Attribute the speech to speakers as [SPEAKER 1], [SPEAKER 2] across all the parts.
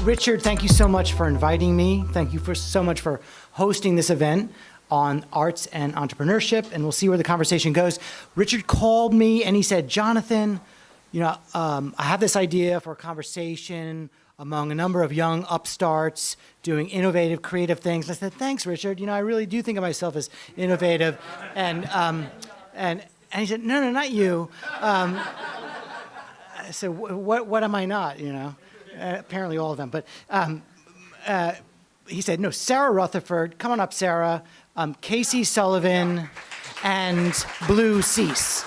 [SPEAKER 1] Richard, thank you so much for inviting me. Thank you so much for hosting this event on arts and entrepreneurship, and we'll see where the conversation goes. Richard called me and he said, Jonathan, I have this idea for a conversation among a number of young upstarts doing innovative, creative things. I said, thanks, Richard. I really do think of myself as innovative. And he said, no, not you. I said, what am I not, apparently all of them. But he said, no, Sarah Rutherford, come on up, Sarah, Casey Sullivan, and Bleu Cease.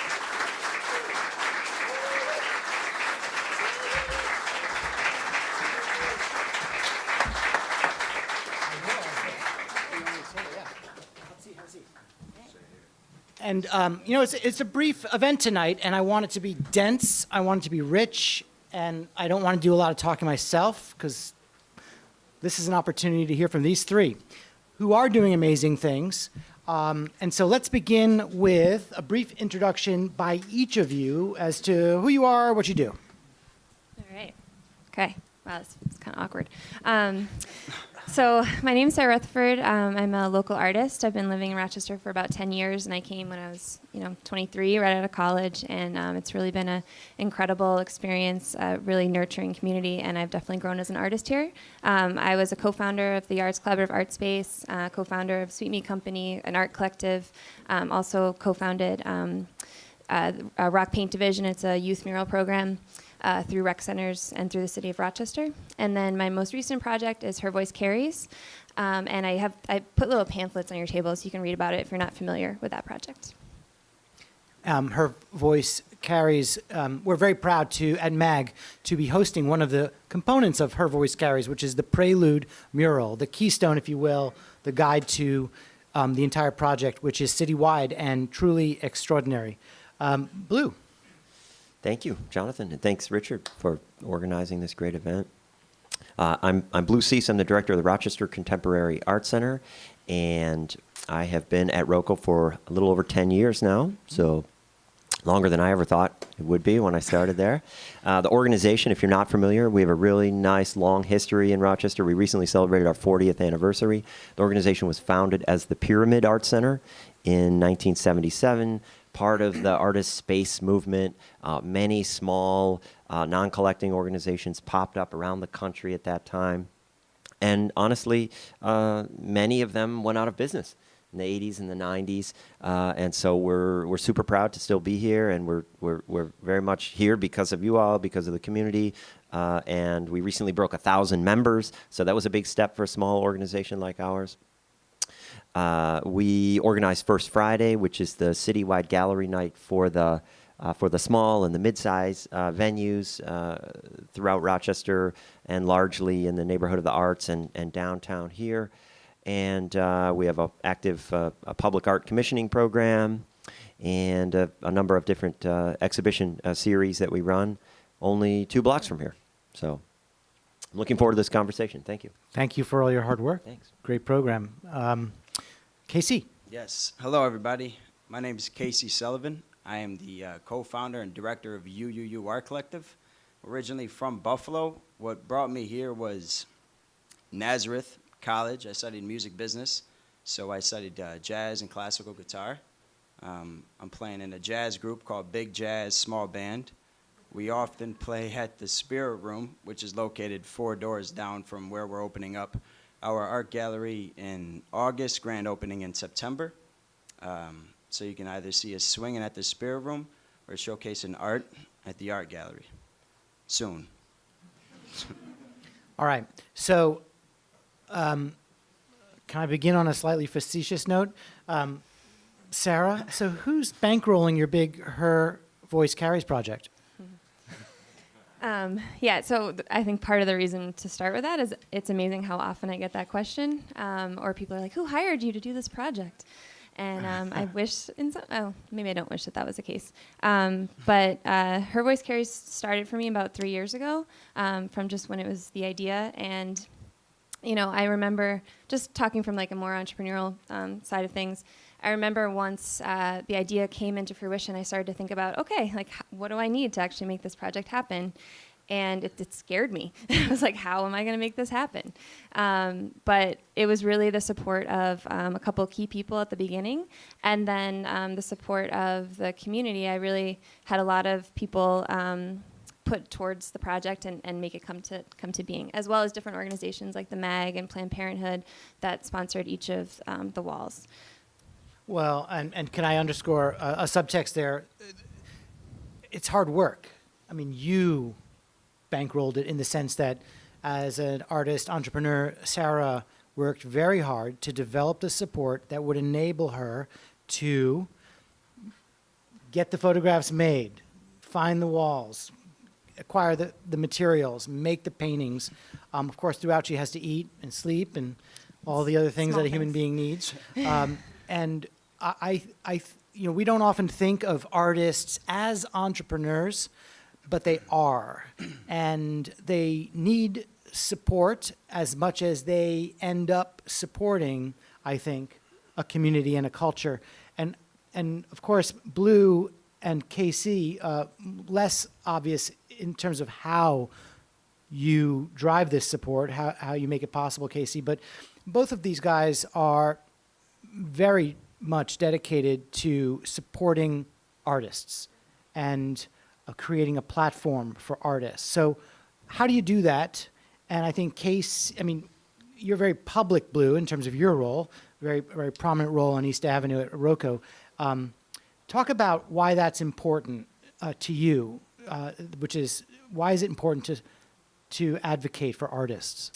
[SPEAKER 1] And, it's a brief event tonight, and I want it to be dense, I want it to be rich, and I don't want to do a lot of talking myself, because this is an opportunity to hear from these three, who are doing amazing things. And so let's begin with a brief introduction by each of you as to who you are, what you do.
[SPEAKER 2] All right. Okay. Wow, it's kind of awkward. So my name's Sarah Rutherford. I'm a local artist. I've been living in Rochester for about 10 years, and I came when I was, 23, right out of college, and it's really been an incredible experience, really nurturing community, and I've definitely grown as an artist here. I was a co-founder of the Arts Collaborative Art Space, co-founder of Sweet Meat Company, an art collective, also co-founded a Rock Paint Division. It's a youth mural program. Through rec centers and through the city of Rochester. And then my most recent project is Her Voice Carries. And I put little pamphlets on your table so you can read about it if you're not familiar with that project.
[SPEAKER 1] Her Voice Carries. We're very proud at MAG to be hosting one of the components of Her Voice Carries, which is the Prelude mural, the keystone, if you will, the guide to the entire project, which is citywide and truly extraordinary. Bleu.
[SPEAKER 3] Thank you, Jonathan, and thanks, Richard, for organizing this great event. I'm Bleu Cease. I'm the director of the Rochester Contemporary Art Center, and I have been at RoCo for a little over 10 years now, so longer than I ever thought it would be when I started there. The organization, if you're not familiar, we have a really nice, long history in Rochester. We recently celebrated our 40th anniversary. The organization was founded as the Pyramid Art Center in 1977. Part of the artist space movement. Many small non-collecting organizations popped up around the country at that time. And honestly, many of them went out of business in the 80s and the 90s. And so we're super proud to still be here, and we're very much here because of you all, because of the community. And we recently broke 1,000 members, so that was a big step for a small organization like ours. We organized First Friday, which is the citywide gallery night for the small and the mid-size venues throughout Rochester and largely in the neighborhood of the arts and downtown here. And we have an active public art commissioning program and a number of different exhibition series that we run only 2 blocks from here. So I'm looking forward to this conversation. Thank you.
[SPEAKER 1] Thank you for all your hard work.
[SPEAKER 3] Thanks.
[SPEAKER 1] Great program. Casey.
[SPEAKER 4] Yes. Hello, everybody. My name is Casey Sullivan. I am the co-founder and director of UUU Art Collective. Originally from Buffalo. What brought me here was Nazareth College. I studied music business, so I studied jazz and classical guitar. I'm playing in a jazz group called Big Jazz Small Band. We often play at the Spirit Room, which is located 4 doors down from where we're opening up our art gallery in August, grand opening in September. So you can either see us swinging at the Spirit Room or showcasing art at the art gallery soon.
[SPEAKER 1] All right. So can I begin on a slightly facetious note? Sarah, so who's bankrolling your big Her Voice Carries project?
[SPEAKER 2] Yeah, so I think part of the reason to start with that is it's amazing how often I get that question, or people are like, who hired you to do this project? And I wish, maybe I don't wish that was the case. But Her Voice Carries started for me about 3 years ago, from just when it was the idea. And, I remember just talking from like a more entrepreneurial side of things. I remember once the idea came into fruition, I started to think about, okay, like what do I need to actually make this project happen? And it scared me. I was like, how am I going to make this happen? But it was really the support of a couple key people at the beginning, and then the support of the community. I really had a lot of people put towards the project and make it come to being, as well as different organizations like the MAG and Planned Parenthood that sponsored each of the walls.
[SPEAKER 1] Well, and can I underscore a subtext there? It's hard work. I mean, you bankrolled it in the sense that as an artist, entrepreneur, Sarah worked very hard to develop the support that would enable her to get the photographs made, find the walls, acquire the materials, make the paintings. Of course, throughout she has to eat and sleep and all the other things
[SPEAKER 2] Small
[SPEAKER 1] that a human
[SPEAKER 2] things.
[SPEAKER 1] being needs. And we don't often think of artists as entrepreneurs, but they are, and they need support as much as they end up supporting, I think, a community and a culture. And of course, Bleu and KC, less obvious in terms of how you drive this support, how you make it possible, KC, but both of these guys are very much dedicated to supporting artists and creating a platform for artists. So how do you do that? And I think you're very public, Bleu, in terms of your role, very, very prominent role on East Avenue at RoCo. Talk about why that's important to you, which is, why is it important to advocate for artists?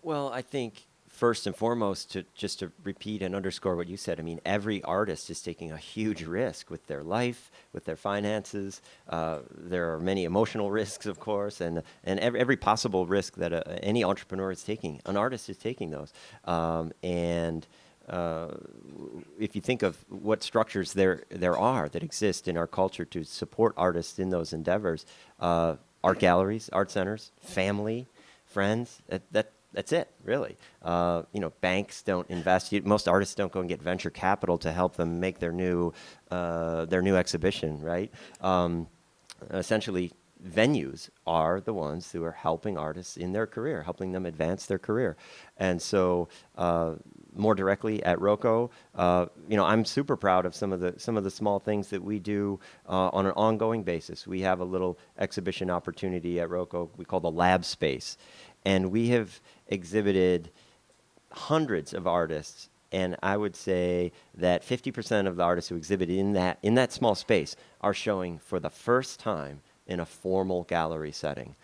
[SPEAKER 3] Well, I think first and foremost, just to repeat and underscore what you said, I mean, every artist is taking a huge risk with their life, with their finances. There are many emotional risks, of course, and every possible risk that any entrepreneur is taking, an artist is taking those. If you think of what structures there are that exist in our culture to support artists in those endeavors, art galleries, art centers, family, friends, that's it, really. Banks don't invest. Most artists don't go and get venture capital to help them make their new exhibition, right? Essentially, venues are the ones who are helping artists in their career, helping them advance their career. And so, more directly at RoCo, I'm super proud of some of the small things that we do on an ongoing basis. We have a little exhibition opportunity at RoCo we call the Lab Space, and we have exhibited hundreds of artists, and I would say that 50% of the artists who exhibit in that small space are showing for the first time in a formal gallery setting.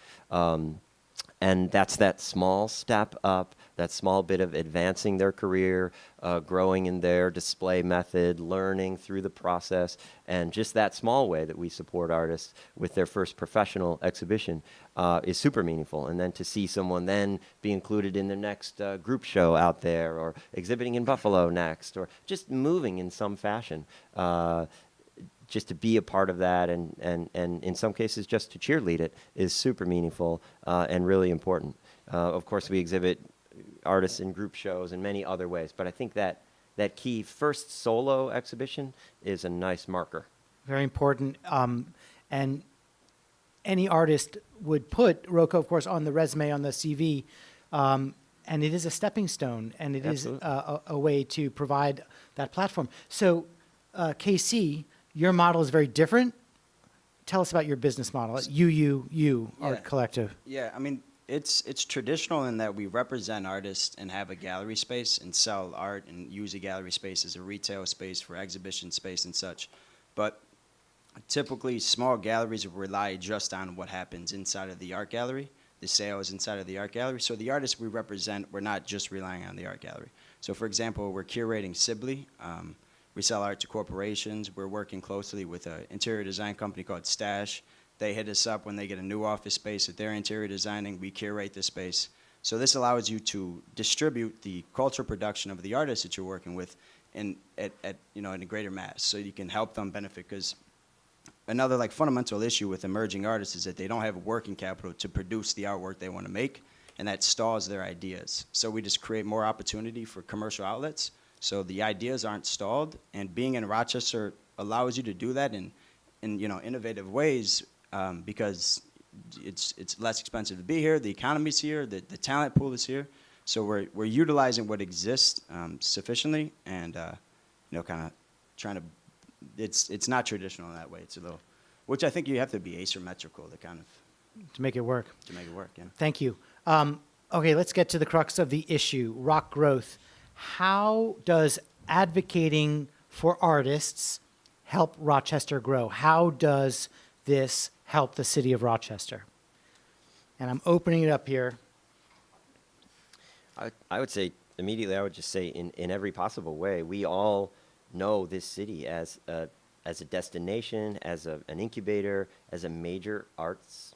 [SPEAKER 3] And that's that small step up, that small bit of advancing their career, growing in their display method, learning through the process, and just that small way that we support artists with their first professional exhibition is super meaningful. And then to see someone then be included in the next group show out there, or exhibiting in Buffalo next, or just moving in some fashion. Just to be a part of that, and in some cases just to cheerlead it, is super meaningful and really important. Of course, we exhibit artists in group shows in many other ways, but I think that key first solo exhibition is a nice marker.
[SPEAKER 1] Very important. And any artist would put RoCo, of course, on the resume, on the CV, and it is a stepping stone, and it
[SPEAKER 3] Absolutely.
[SPEAKER 1] is a way to provide that platform. So, KC, your model is very different. Tell us about your business model at UUU Art Collective.
[SPEAKER 4] Yeah, I mean, it's traditional in that we represent artists and have a gallery space and sell art and use a gallery space as a retail space for exhibition space and such. But typically, small galleries rely just on what happens inside of the art gallery, the sales inside of the art gallery. So the artists we represent, we're not just relying on the art gallery. So for example, we're curating Sibley. We sell art to corporations. We're working closely with an interior design company called Stash. They hit us up when they get a new office space that they're interior designing. We curate the space. So this allows you to distribute the cultural production of the artists that you're working with in a greater mass, so you can help them benefit. Because another fundamental issue with emerging artists is that they don't have working capital to produce the artwork they want to make, and that stalls their ideas. So we just create more opportunity for commercial outlets, so the ideas aren't stalled. And being in Rochester allows you to do that in innovative ways, because it's less expensive to be here. The economy's here. The talent pool is here. So we're utilizing what exists sufficiently, and kind of trying to. It's not traditional in that way. It's a little, which I think you have to be asymmetrical to kind of
[SPEAKER 1] To make it work.
[SPEAKER 4] Yeah.
[SPEAKER 1] Thank you. Okay, let's get to the crux of the issue, RocGrowth. How does advocating for artists help Rochester grow? How does this help the city of Rochester? And I'm opening it up here.
[SPEAKER 3] I would say immediately, I would just say in every possible way, we all know this city as a destination, as an incubator, as a major arts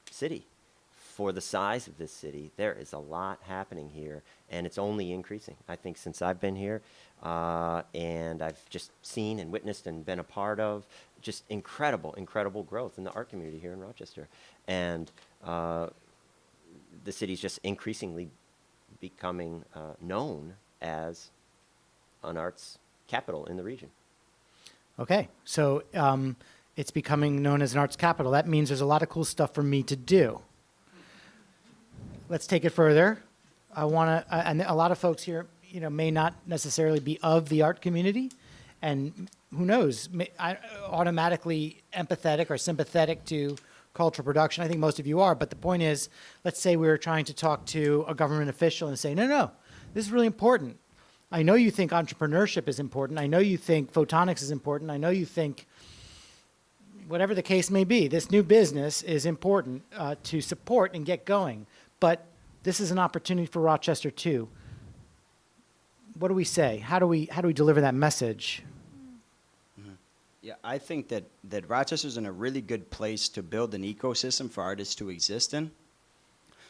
[SPEAKER 3] city. For the size of this city, there is a lot happening here, and it's only increasing. I think since I've been here, and I've just seen and witnessed and been a part of just incredible growth in the art community here in Rochester. And the city's just increasingly becoming known as an arts capital in the region.
[SPEAKER 1] Okay, so it's becoming known as an arts capital. That means there's a lot of cool stuff for me to do. Let's take it further. I want to, and a lot of folks here, may not necessarily be of the art community, and who knows, automatically empathetic or sympathetic to cultural production. I think most of you are, but the point is, let's say we were trying to talk to a government official and say, no, this is really important. I know you think entrepreneurship is important. I know you think photonics is important. I know you think whatever the case may be, this new business is important to support and get going. But this is an opportunity for Rochester too. What do we say? How do we deliver that message?
[SPEAKER 4] Yeah, I think that Rochester's in a really good place to build an ecosystem for artists to exist in.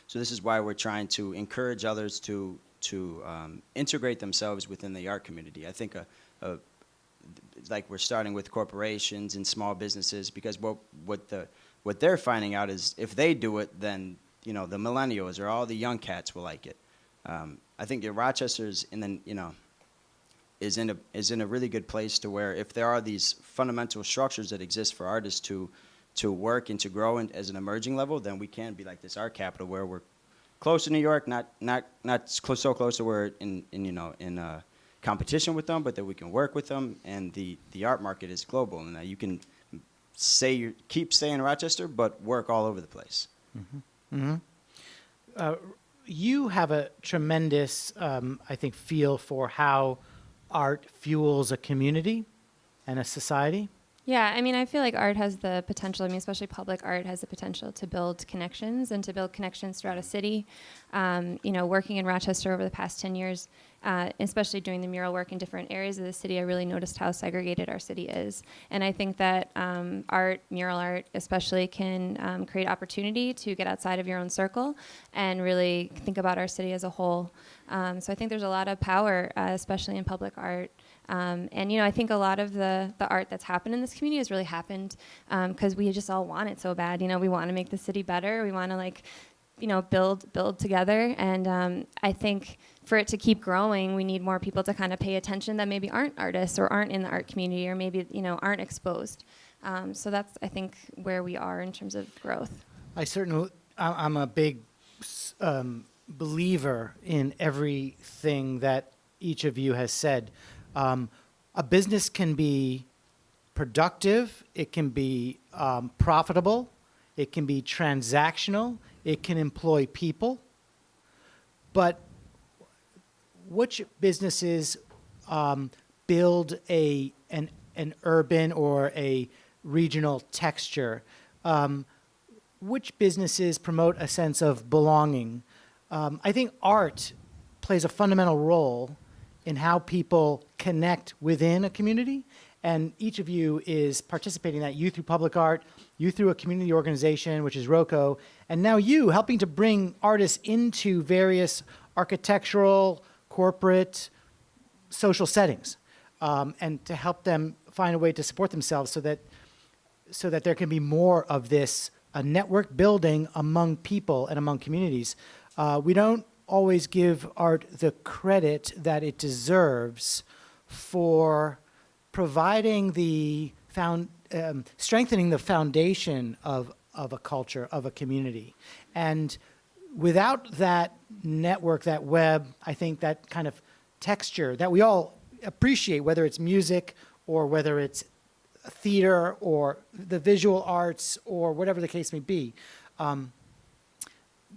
[SPEAKER 4] So this is why we're trying to encourage others to integrate themselves within the art community. I think like we're starting with corporations and small businesses, because what they're finding out is if they do it, then the millennials or all the young cats will like it. I think that Rochester's is in a really good place to where if there are these fundamental structures that exist for artists to work and to grow as an emerging level, then we can be like this art capital where we're close to New York, not so close to where in competition with them, but that we can work with them, and the art market is global, and that you can keep staying in Rochester, but work all over the place.
[SPEAKER 1] Mm-hmm. Mm-hmm. You have a tremendous, I think, feel for how art fuels a community and a society.
[SPEAKER 2] Yeah, I feel like art has the potential, especially public art has the potential to build connections and to build connections throughout a city. Working in Rochester over the past 10 years, especially doing the mural work in different areas of the city, I really noticed how segregated our city is. And I think that mural art especially, can create opportunity to get outside of your own circle and really think about our city as a whole. So I think there's a lot of power, especially in public art. I think a lot of the art that's happened in this community has really happened because we just all want it so bad. We want to make the city better. We want to build together. And I think for it to keep growing, we need more people to kind of pay attention that maybe aren't artists or aren't in the art community or maybe, aren't exposed. So that's, I think, where we are in terms of growth.
[SPEAKER 1] I'm a big believer in everything that each of you has said. A business can be productive, it can be profitable, it can be transactional, it can employ people, but which businesses build an urban or a regional texture? Which businesses promote a sense of belonging? I think art plays a fundamental role in how people connect within a community, and each of you is participating in that. You through public art, you through a community organization, which is RoCo, and now you helping to bring artists into various architectural, corporate, social settings, and to help them find a way to support themselves so that there can be more of this network building among people and among communities. We don't always give art the credit that it deserves for providing strengthening the foundation of of a culture, of a community. And without that network, that web, I think that kind of texture that we all appreciate, whether it's music or whether it's theater or the visual arts or whatever the case may be,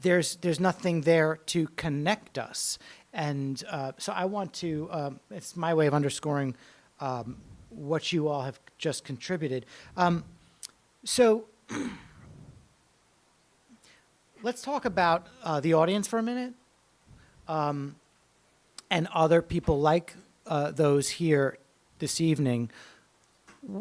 [SPEAKER 1] there's nothing there to connect us. And so I want to, it's my way of underscoring what you all have just contributed. So let's talk about the audience for a minute, and other people like those here this evening.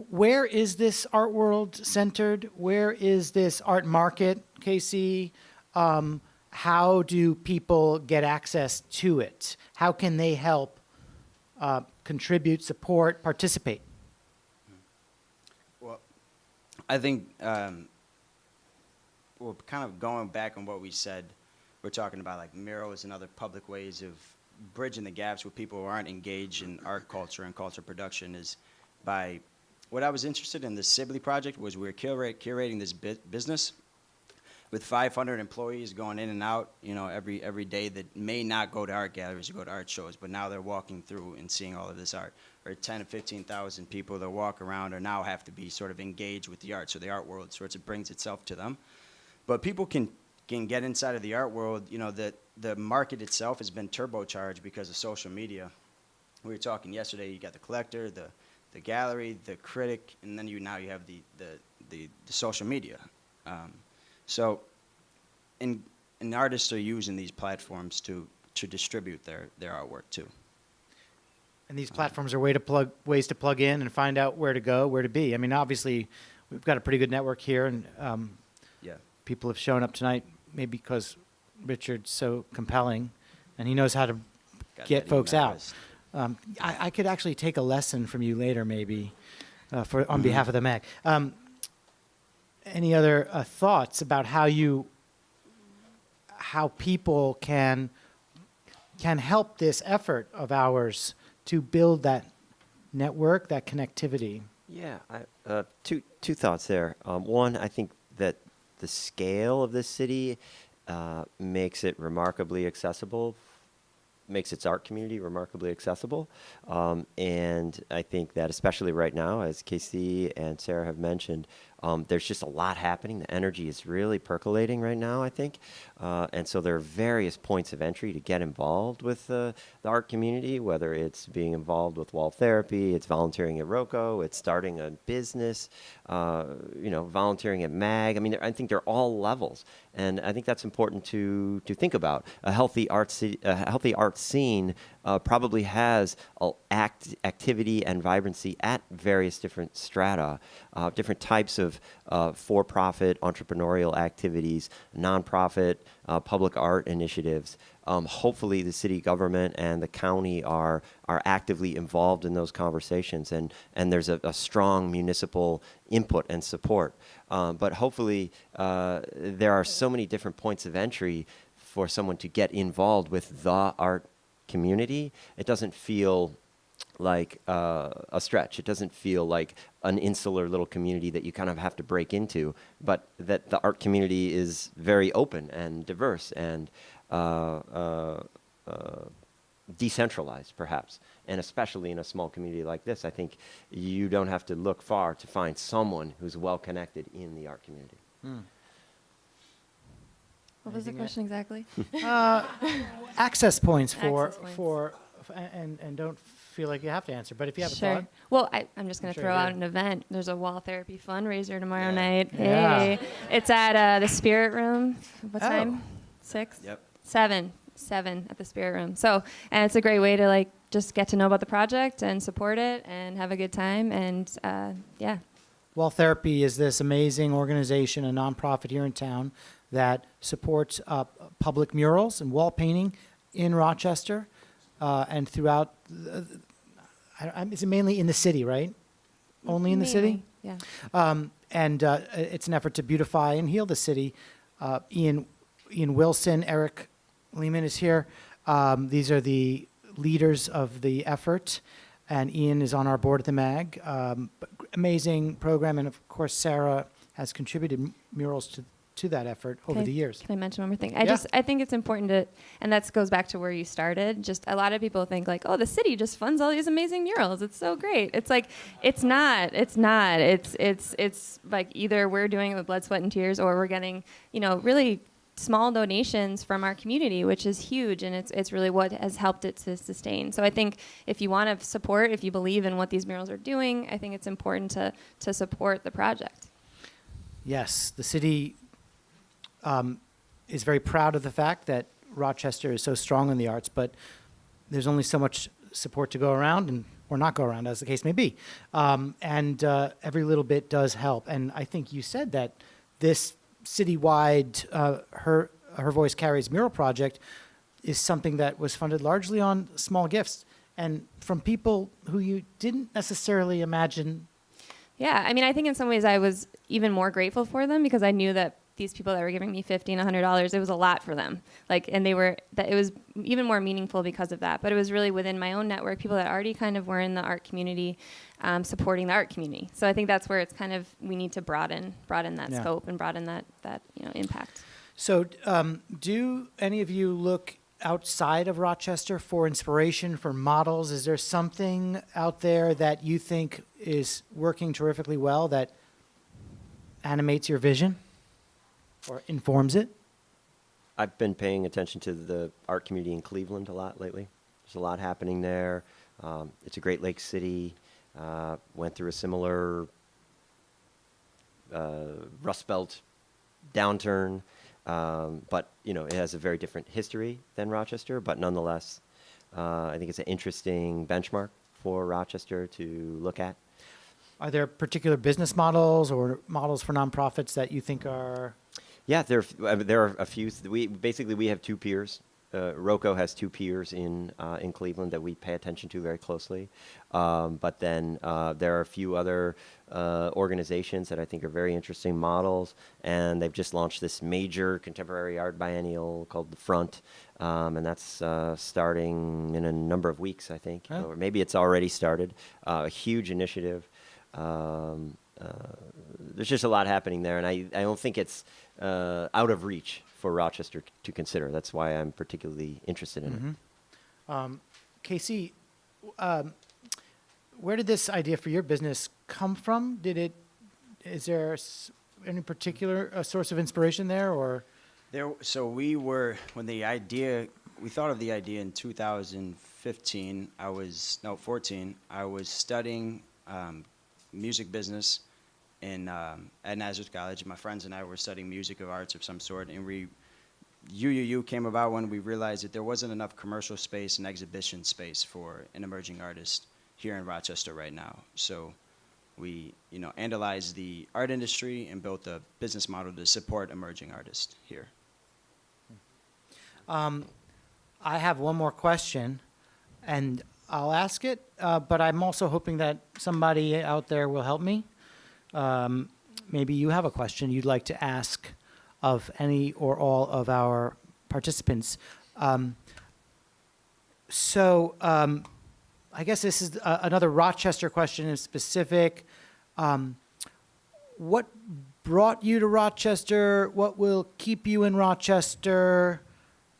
[SPEAKER 1] Where is this art world centered? Where is this art market, Casey? How do people get access to it? How can they help contribute, support, participate?
[SPEAKER 4] Well, I think, well, kind of going back on what we said, we're talking about like murals and other public ways of bridging the gaps with people who aren't engaged in art culture and culture production is by, what I was interested in the Sibley project was we were curating this business with 500 employees going in and out, you know, every day that may not go to art galleries or go to art shows, but now they're walking through and seeing all of this art. Or 10 to 15,000 people that walk around or now have to be sort of engaged with the art, so the art world sort of brings itself to them. But people can get inside of the art world, you know, the market itself has been turbocharged because of social media. We were talking yesterday, you got the collector, the gallery, the critic, and then now you have the social media. So, and artists are using these platforms to distribute their artwork too.
[SPEAKER 1] And these platforms are ways to plug in and find out where to go, where to be. I mean, obviously, we've got a pretty good network here, and
[SPEAKER 4] Yeah.
[SPEAKER 1] people have shown up tonight maybe because Richard's so compelling, and he knows how to
[SPEAKER 4] Got
[SPEAKER 1] get
[SPEAKER 4] that
[SPEAKER 1] folks
[SPEAKER 4] email
[SPEAKER 1] out.
[SPEAKER 4] list.
[SPEAKER 1] I could actually take a lesson from you later, maybe, on behalf of the MAG. Any other thoughts about how people can help this effort of ours to build that network, that connectivity?
[SPEAKER 3] Yeah, two thoughts there. One, I think that the scale of this city makes it remarkably accessible, makes its art community remarkably accessible. And I think that especially right now, as Casey and Sarah have mentioned, there's just a lot happening. The energy is really percolating right now, I think. And so there are various points of entry to get involved with the art community, whether it's being involved with wall therapy, it's volunteering at RoCo, it's starting a business, volunteering at MAG. I mean, I think they're all levels. And I think that's important to think about. A healthy art scene probably has activity and vibrancy at various different strata, different types of for-profit entrepreneurial activities, nonprofit, public art initiatives. Hopefully the city government and the county are actively involved in those conversations, and there's a strong municipal input and support. But hopefully there are so many different points of entry for someone to get involved with the art community. It doesn't feel like a stretch. It doesn't feel like an insular little community that you kind of have to break into, but that the art community is very open and diverse and decentralized, perhaps. And especially in a small community like this, I think you don't have to look far to find someone who's well connected in the art community.
[SPEAKER 2] What was the question exactly?
[SPEAKER 1] Access points
[SPEAKER 2] Access points.
[SPEAKER 1] and don't feel like you have to answer, but if you have a
[SPEAKER 2] Sure.
[SPEAKER 1] thought.
[SPEAKER 2] Well, I'm just going to
[SPEAKER 1] sure
[SPEAKER 2] throw
[SPEAKER 1] you
[SPEAKER 2] out
[SPEAKER 1] do.
[SPEAKER 2] an event. There's a wall therapy fundraiser tomorrow
[SPEAKER 4] Yeah.
[SPEAKER 2] night.
[SPEAKER 1] Yeah.
[SPEAKER 2] Hey, it's at the Spirit Room. What
[SPEAKER 1] Oh.
[SPEAKER 2] time? 6?
[SPEAKER 4] Yep.
[SPEAKER 2] 7 at the Spirit Room. So, and it's a great way to just get to know about the project and support it and have a good time. And yeah.
[SPEAKER 1] Wall Therapy is this amazing organization, a nonprofit here in town that supports public murals and wall painting in Rochester and throughout. Is it mainly in the city, right? Only in the city?
[SPEAKER 2] Yeah.
[SPEAKER 1] And it's an effort to beautify and heal the city. Ian Wilson, Eric Lehman is here. These are the leaders of the effort, and Ian is on our board at the MAG. Amazing program, and of course Sarah has contributed murals to that effort over the years.
[SPEAKER 2] Can I mention one more thing?
[SPEAKER 1] Yeah.
[SPEAKER 2] I think it's important to, and that goes back to where you started. Just a lot of people think like, oh, the city just funds all these amazing murals. It's so great. It's like, it's not. It's like either we're doing it with blood, sweat, and tears, or we're getting, really small donations from our community, which is huge, and it's really what has helped it to sustain. So I think if you want to support, if you believe in what these murals are doing, I think it's important to support the project.
[SPEAKER 1] Yes, the city is very proud of the fact that Rochester is so strong in the arts, but there's only so much support to go around, or not go around, as the case may be. And every little bit does help. And I think you said that this citywide Her Voice Carries mural project is something that was funded largely on small gifts and from people who you didn't necessarily imagine.
[SPEAKER 2] Yeah, I mean, I think in some ways I was even more grateful for them because I knew that these people that were giving me $50 and $100, it was a lot for them. And it was even more meaningful because of that. But it was really within my own network, people that already kind of were in the art community, supporting the art community. So I think that's where it's kind of, we need to broaden that scope and broaden that impact.
[SPEAKER 1] So do any of you look outside of Rochester for inspiration, for models? Is there something out there that you think is working terrifically well that animates your vision or informs it?
[SPEAKER 3] I've been paying attention to the art community in Cleveland a lot lately. There's a lot happening there. It's a Great Lakes city. Went through a similar Rust Belt downturn, but it has a very different history than Rochester. But nonetheless, I think it's an interesting benchmark for Rochester to look at.
[SPEAKER 1] Are there particular business models or models for nonprofits that you think are?
[SPEAKER 3] Yeah, there are a few. We have two peers. RoCo has two peers in Cleveland that we pay attention to very closely. But then there are a few other organizations that I think are very interesting models, and they've just launched this major contemporary art biennial called The Front, and that's starting in a number of weeks, I think, or maybe it's already started. A huge initiative. There's just a lot happening there, and I don't think it's out of reach for Rochester to consider. That's why I'm particularly interested in it.
[SPEAKER 1] Casey, where did this idea for your business come from? Is there any particular source of inspiration there, or?
[SPEAKER 4] So we thought of the idea in 2015. 14. I was studying music business at Nazareth College. My friends and I were studying music of arts of some sort, and UUU came about when we realized that there wasn't enough commercial space and exhibition space for an emerging artist here in Rochester right now. So we, analyzed the art industry and built a business model to support emerging artists here.
[SPEAKER 1] I have one more question, and I'll ask it, but I'm also hoping that somebody out there will help me. Maybe you have a question you'd like to ask of any or all of our participants. I guess this is another Rochester question in specific. What brought you to Rochester? What will keep you in Rochester?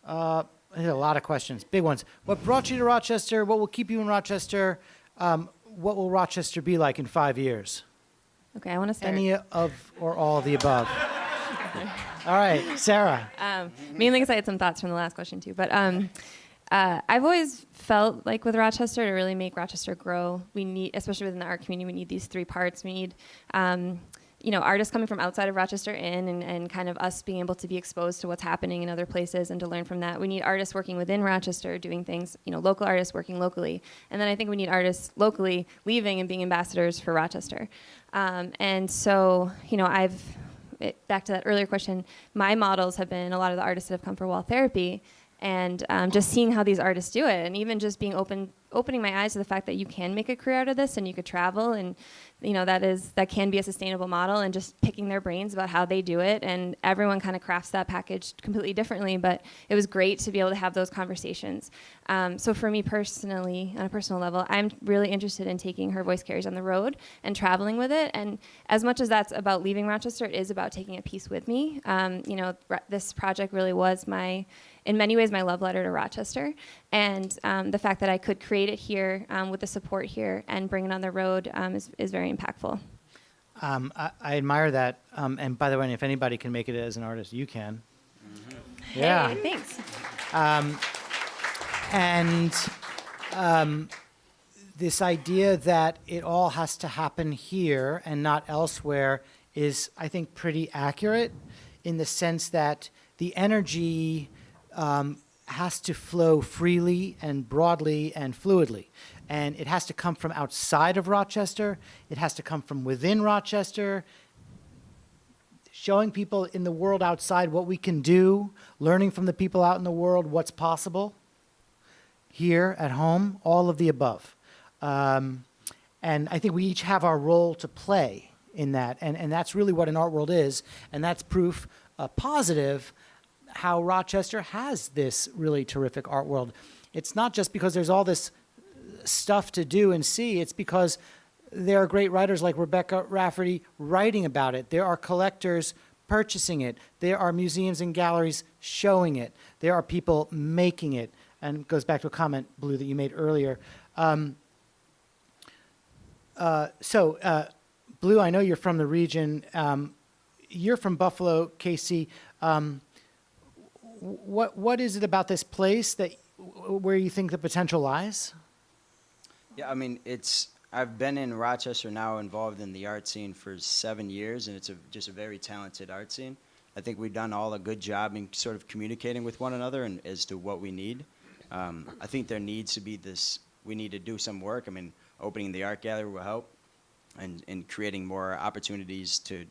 [SPEAKER 1] I had a lot of questions, big ones. What brought you to Rochester? What will keep you in Rochester? What will Rochester be like in 5 years?
[SPEAKER 2] Okay, I want to start.
[SPEAKER 1] Any of or all of the above. All right, Sarah.
[SPEAKER 2] Mainly because I had some thoughts from the last question too. But I've always felt like with Rochester, to really make Rochester grow, we need, especially within the art community, we need these three parts. We need artists coming from outside of Rochester and kind of us being able to be exposed to what's happening in other places and to learn from that. We need artists working within Rochester doing things, local artists working locally. And then I think we need artists locally leaving and being ambassadors for Rochester. And so, back to that earlier question, my models have been a lot of the artists that have come for wall therapy. And just seeing how these artists do it, and even just being opening my eyes to the fact that you can make a career out of this, and you could travel, and that can be a sustainable model, and just picking their brains about how they do it. And everyone kind of crafts that package completely differently, but it was great to be able to have those conversations. So for me personally, on a personal level, I'm really interested in taking Her Voice Carries on the road and traveling with it. And as much as that's about leaving Rochester, it is about taking a piece with me. This project really was in many ways, my love letter to Rochester. And the fact that I could create it here with the support here and bring it on the road is very impactful.
[SPEAKER 1] I admire that. And by the way, if anybody can make it as an artist, you can. Mm-hmm. Yeah.
[SPEAKER 2] Hey, thanks.
[SPEAKER 1] This idea that it all has to happen here and not elsewhere is, I think, pretty accurate in the sense that the energy has to flow freely and broadly and fluidly. And it has to come from outside of Rochester. It has to come from within Rochester. Showing people in the world outside what we can do, learning from the people out in the world what's possible. Here at home, all of the above. And I think we each have our role to play in that. And that's really what an art world is. And that's proof positive how Rochester has this really terrific art world. It's not just because there's all this stuff to do and see. It's because there are great writers like Rebecca Rafferty writing about it. There are collectors purchasing it. There are museums and galleries showing it. There are people making it. And it goes back to a comment, Bleu, that you made earlier. Bleu, I know you're from the region. You're from Buffalo, KC. What is it about this place where you think the potential lies?
[SPEAKER 4] Yeah, I mean, I've been in Rochester now, involved in the art scene for 7 years, and it's just a very talented art scene. I think we've done all a good job in sort of communicating with one another and as to what we need. I think there needs to be we need to do some work. I mean, opening the art gallery will help, and creating more opportunities to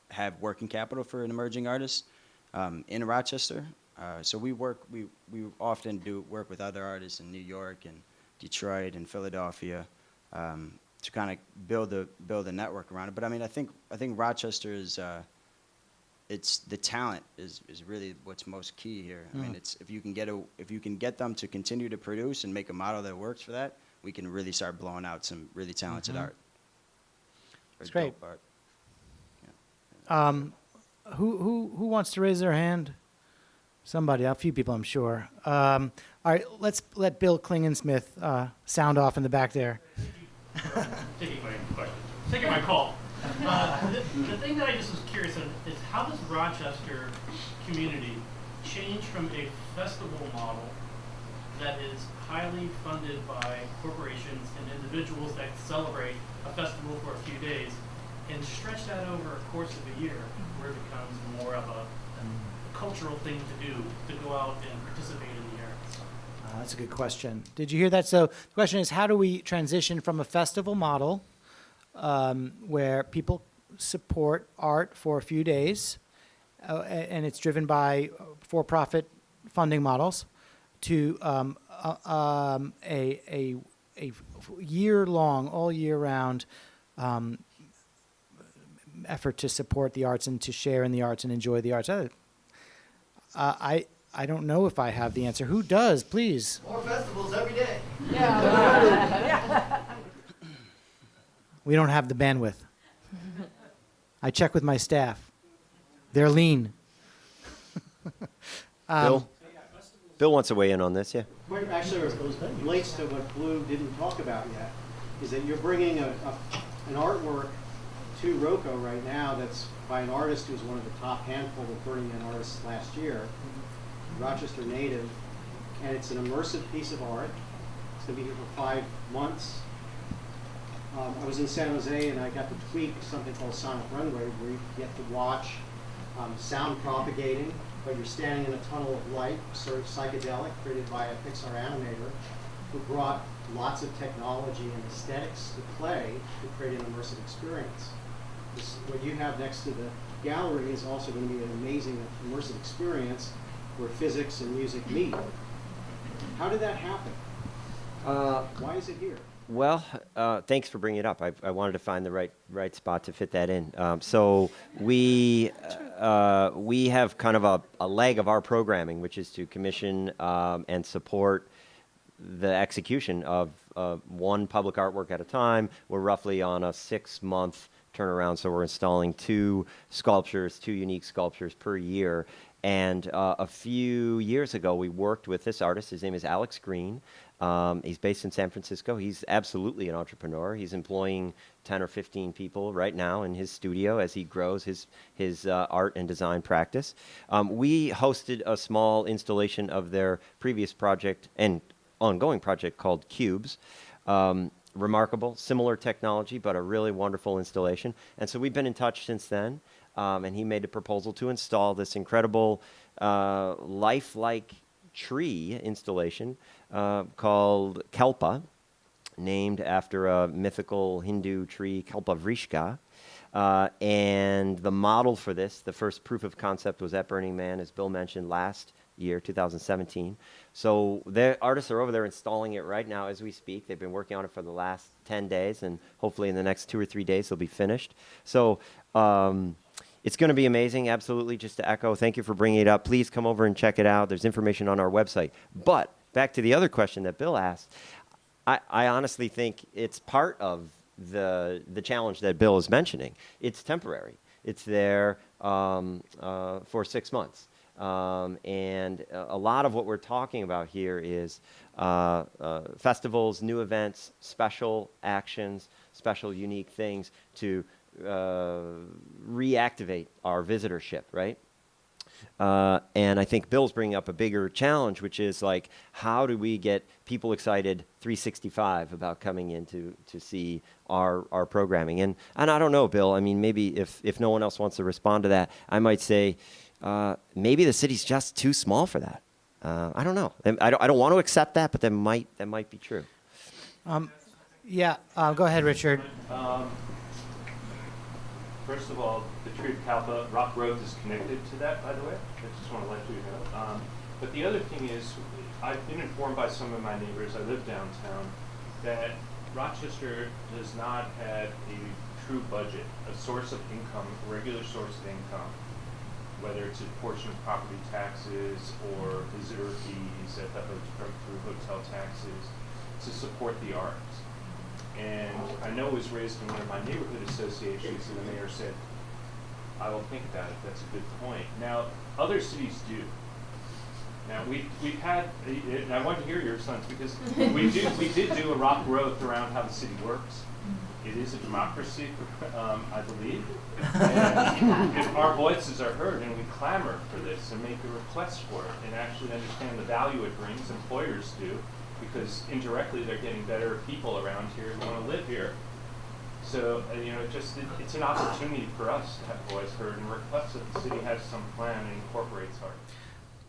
[SPEAKER 4] have working capital for an emerging artist in Rochester. So we often do work with other artists in New York and Detroit and Philadelphia to kind of build a network around it. But I mean, I think Rochester is it's the talent is really what's most key here. I mean, it's if you can get them to continue to produce and make a model that works for that, we can really start blowing out some really talented art.
[SPEAKER 1] That's great.
[SPEAKER 4] Art.
[SPEAKER 1] Yeah. Who wants to raise their hand? Somebody, a few people, I'm sure. All right, let's let Bill Klingensmith sound off in the back there.
[SPEAKER 5] Taking my call. The thing that I just was curious on is how does Rochester community change from a festival model that is highly funded by corporations and individuals that celebrate a festival for a few days and stretch that over a course of a year where it becomes more of a cultural thing to do, to go out and participate in the arts?
[SPEAKER 1] That's a good question. Did you hear that? So the question is, how do we transition from a festival model where people support art for a few days, and it's driven by for-profit funding models, to a year-long, all year round effort to support the arts and to share in the arts and enjoy the arts? I don't know if I have the answer. Who does, please?
[SPEAKER 6] More festivals every day.
[SPEAKER 1] We don't have the bandwidth. I check with my staff. They're lean.
[SPEAKER 3] Bill wants to weigh in on this, yeah.
[SPEAKER 6] What actually relates to what Bleu didn't talk about yet is that you're bringing an artwork to RoCo right now that's by an artist who's one of the top handful of Burning Man artists last year, Rochester native, and it's an immersive piece of art. It's going to be here for 5 months. I was in San Jose and I got to tweak something called Sonic Runway, where you get to watch sound propagating, but you're standing in a tunnel of light, sort of psychedelic, created by a Pixar animator who brought lots of technology and aesthetics to play to create an immersive experience. What you have next to the gallery is also going to be an amazing immersive experience, where physics and music meet. How did that happen? Why is it here?
[SPEAKER 3] Well, thanks for bringing it up. I wanted to find the right spot to fit that in. So we have kind of a leg of our programming, which is to commission and support the execution of one public artwork at a time. We're roughly on a 6-month turnaround, so we're installing 2 unique sculptures per year. And a few years ago, we worked with this artist. His name is Alex Green. He's based in San Francisco. He's absolutely an entrepreneur. He's employing 10 or 15 people right now in his studio as he grows his art and design practice. We hosted a small installation of their previous project and ongoing project called Cubes. Remarkable, similar technology, but a really wonderful installation. And so we've been in touch since then. And he made a proposal to install this incredible lifelike tree installation called Kelpa, named after a mythical Hindu tree, Kalpavrishka. And the model for this, the first proof of concept, was at Burning Man, as Bill mentioned, last year, 2017. So the artists are over there installing it right now as we speak. They've been working on it for the last 10 days, and hopefully in the next 2 or 3 days they'll be finished. So it's going to be amazing, absolutely. Just to echo, thank you for bringing it up. Please come over and check it out. There's information on our website. But back to the other question that Bill asked, I honestly think it's part of the challenge that Bill is mentioning. It's temporary. It's there for 6 months. And a lot of what we're talking about here is festivals, new events, special actions, special unique things to reactivate our visitorship, right? And I think Bill's bringing up a bigger challenge, which is like, how do we get people excited 365 about coming in to see our programming? And I don't know, Bill, I mean, maybe if no one else wants to respond to that, I might say, maybe the city's just too small for that. I don't know. I don't want to accept that, but that might be true.
[SPEAKER 1] Go ahead, Richard.
[SPEAKER 7] First of all, the tree of Kalpa, RocGrowth is connected to that, by the way. I just want to let you know. But the other thing is, I've been informed by some of my neighbors, I live downtown, that Rochester does not have a true budget, a source of income, a regular source of income, whether it's a portion of property taxes or visitor fees at the through hotel taxes, to support the arts. And I know it was raised in one of my neighborhood associations, and the mayor said, I will think about it, that's a good point. Now, other cities do. Now, we've had, and I want to hear your response, because we did do a RocGrowth around how the city works. It is a democracy, I believe. And if our voices are heard and we clamor for this and make a request for it and actually understand the value it brings, employers do, because indirectly they're getting better people around here who want to live here. So, it's an opportunity for us to have voice heard and request that the city has some plan and incorporates art.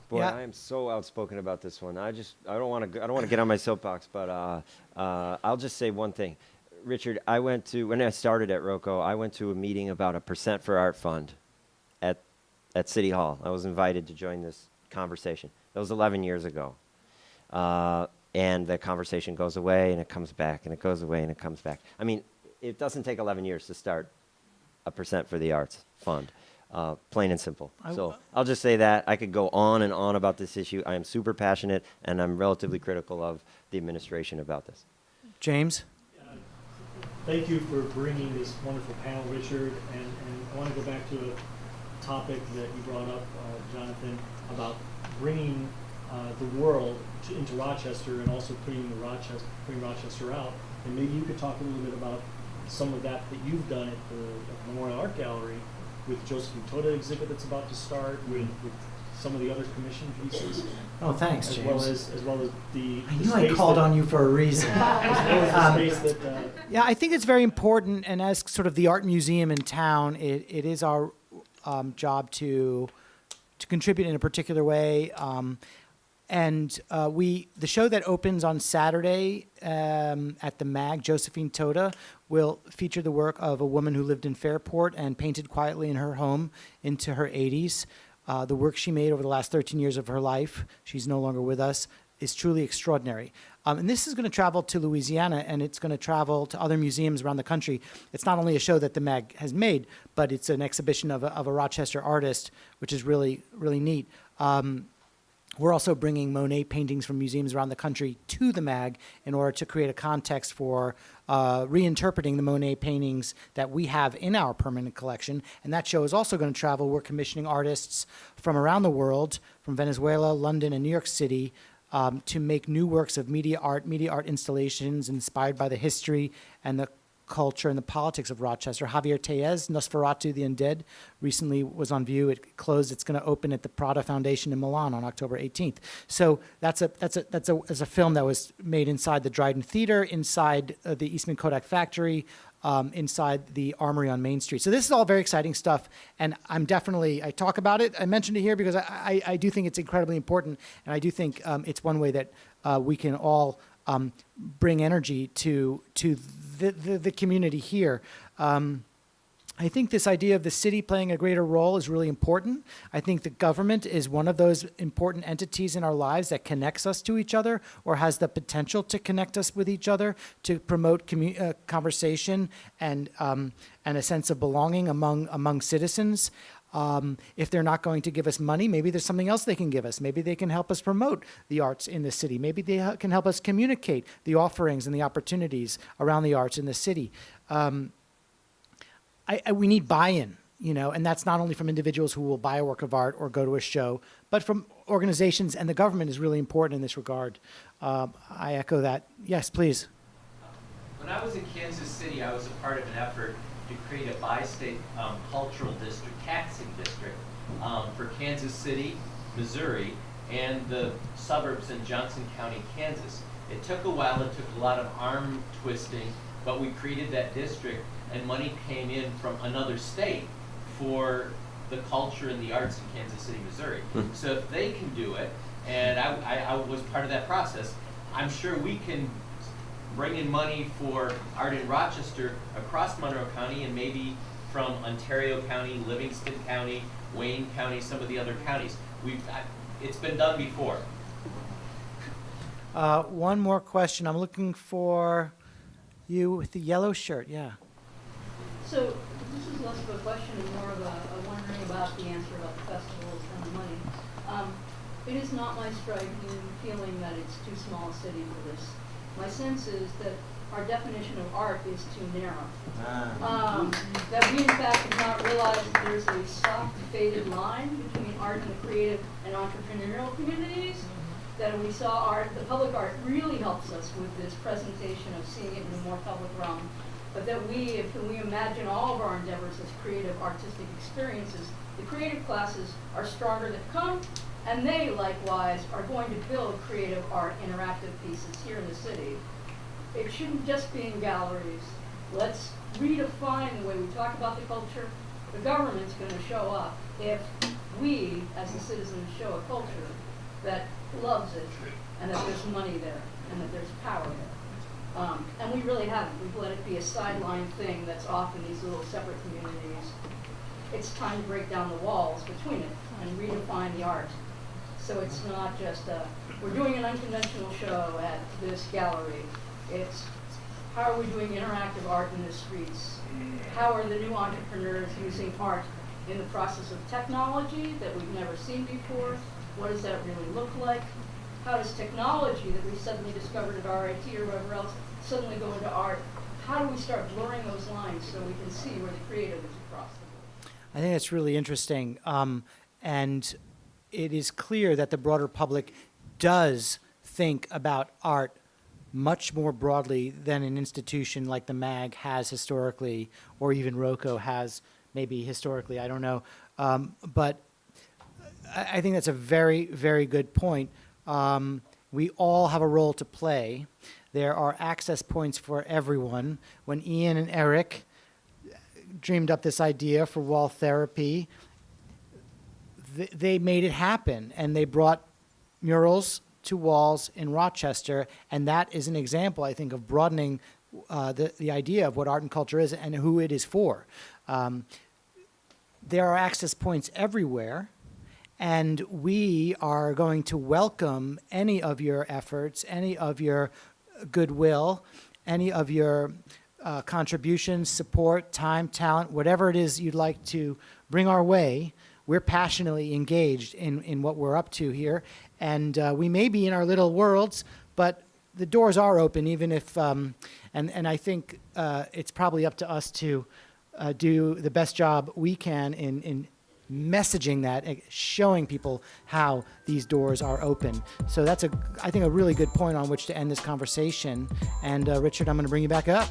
[SPEAKER 3] Boy,
[SPEAKER 1] Yeah.
[SPEAKER 3] I am so outspoken about this one. I don't want to get on my soapbox, but I'll just say one thing. Richard, when I started at RoCo, I went to a meeting about a % for Art Fund at City Hall. I was invited to join this conversation. That was 11 years ago. And the conversation goes away and it comes back and it goes away and it comes back. I mean, it doesn't take 11 years to start a % for the Arts Fund, plain and simple. So I'll just say that. I could go on and on about this issue. I am super passionate and I'm relatively critical of the administration about this.
[SPEAKER 1] James?
[SPEAKER 8] Thank you for bringing this wonderful panel, Richard. And I want to go back to a topic that you brought up, Jonathan, about bringing the world into Rochester and also putting Rochester out. And maybe you could talk a little bit about some of that you've done at the Memorial Art Gallery with Josephine Toda exhibit that's about to start, with some of the other commission pieces.
[SPEAKER 1] Oh, thanks,
[SPEAKER 8] as
[SPEAKER 1] James.
[SPEAKER 8] well as the
[SPEAKER 1] I knew I called on you for a reason.
[SPEAKER 8] as well as the space that
[SPEAKER 1] Yeah, I think it's very important, and as sort of the art museum in town, it is our job to contribute in a particular way. The show that opens on Saturday at the MAG, Josephine Toda, will feature the work of a woman who lived in Fairport and painted quietly in her home into her 80s. the work she made over the last 13 years of her life, she's no longer with us, is truly extraordinary. And this is going to travel to Louisiana, and it's going to travel to other museums around the country. It's not only a show that the MAG has made, but it's an exhibition of a Rochester artist, which is really, really neat. We're also bringing Monet paintings from museums around the country to the MAG in order to create a context for reinterpreting the Monet paintings that we have in our permanent collection. And that show is also going to travel. We're commissioning artists from around the world, from Venezuela, London, and New York City, to make new works of media art installations inspired by the history and the culture and the politics of Rochester. Javier Tellez, Nosferatu the Undead, recently was on view. It closed. It's going to open at the Prada Foundation in Milan on October 18th. So that's a film that was made inside the Dryden Theater, inside the Eastman Kodak Factory, inside the Armory on Main Street. So this is all very exciting stuff, and I talk about it. I mentioned it here because I do think it's incredibly important, and I do think it's one way that we can all bring energy to the community here. I think this idea of the city playing a greater role is really important. I think the government is one of those important entities in our lives that connects us to each other, or has the potential to connect us with each other, to promote conversation and a sense of belonging among citizens. If they're not going to give us money, maybe there's something else they can give us. Maybe they can help us promote the arts in the city. Maybe they can help us communicate the offerings and the opportunities around the arts in the city. We need buy-in, and that's not only from individuals who will buy a work of art or go to a show, but from organizations, and the government is really important in this regard. I echo that. Yes, please.
[SPEAKER 9] When I was in Kansas City, I was a part of an effort to create a bi-state cultural district, taxing district, for Kansas City, Missouri, and the suburbs in Johnson County, Kansas. It took a while, it took a lot of arm twisting, but we created that district, and money came in from another state for the culture and the arts in Kansas City, Missouri. So if they can do it, and I was part of that process, I'm sure we can bring in money for art in Rochester across Monroe County, and maybe from Ontario County, Livingston County, Wayne County, some of the other counties. It's been done before.
[SPEAKER 1] One more question. I'm looking for you with the yellow shirt. Yeah.
[SPEAKER 10] So this is less of a question and more of a wondering about the answer about the festivals and the money. It is not my striking feeling that it's too small a city for this. My sense is that our definition of art is too narrow. That we in fact have not realized that there's a soft, faded line between art and the creative and entrepreneurial communities. That we saw art, the public art really helps us with this presentation of seeing it in a more public realm. But that if we imagine all of our endeavors as creative artistic experiences, the creative classes are stronger that come, and they likewise are going to build creative art interactive pieces here in the city. It shouldn't just be in galleries. Let's redefine the way we talk about the culture. The government's going to show up if we, as the citizens, show a culture that loves it, and that there's money there, and that there's power there. And we really haven't. We've let it be a sideline thing that's off in these little separate communities. It's time to break down the walls between it and redefine the art. So it's not just we're doing an unconventional show at this gallery. It's how are we doing interactive art in the streets? How are the new entrepreneurs using art in the process of technology that we've never seen before? What does that really look like? How does technology that we suddenly discovered at RIT or wherever else suddenly go into art? How do we start blurring those lines so we can see where the creative is across the board?
[SPEAKER 1] I think that's really interesting. And it is clear that the broader public does think about art much more broadly than an institution like the MAG has historically, or even RoCo has maybe historically, I don't know. But I think that's a very, very good point. We all have a role to play. There are access points for everyone. When Ian and Eric dreamed up this idea for wall therapy, they made it happen, and they brought murals to walls in Rochester, and that is an example, I think, of broadening the idea of what art and culture is and who it is for. There are access points everywhere, And we are going to welcome any of your efforts, any of your goodwill, any of your contributions, support, time, talent, whatever it is you'd like to bring our way. We're passionately engaged in what we're up to here. And we may be in our little worlds, but the doors are open, even if, and I think it's probably up to us to do the best job we can in messaging that, showing people how these doors are open. So that's, I think, a really good point on which to end this conversation. And Richard, I'm going to bring you back up.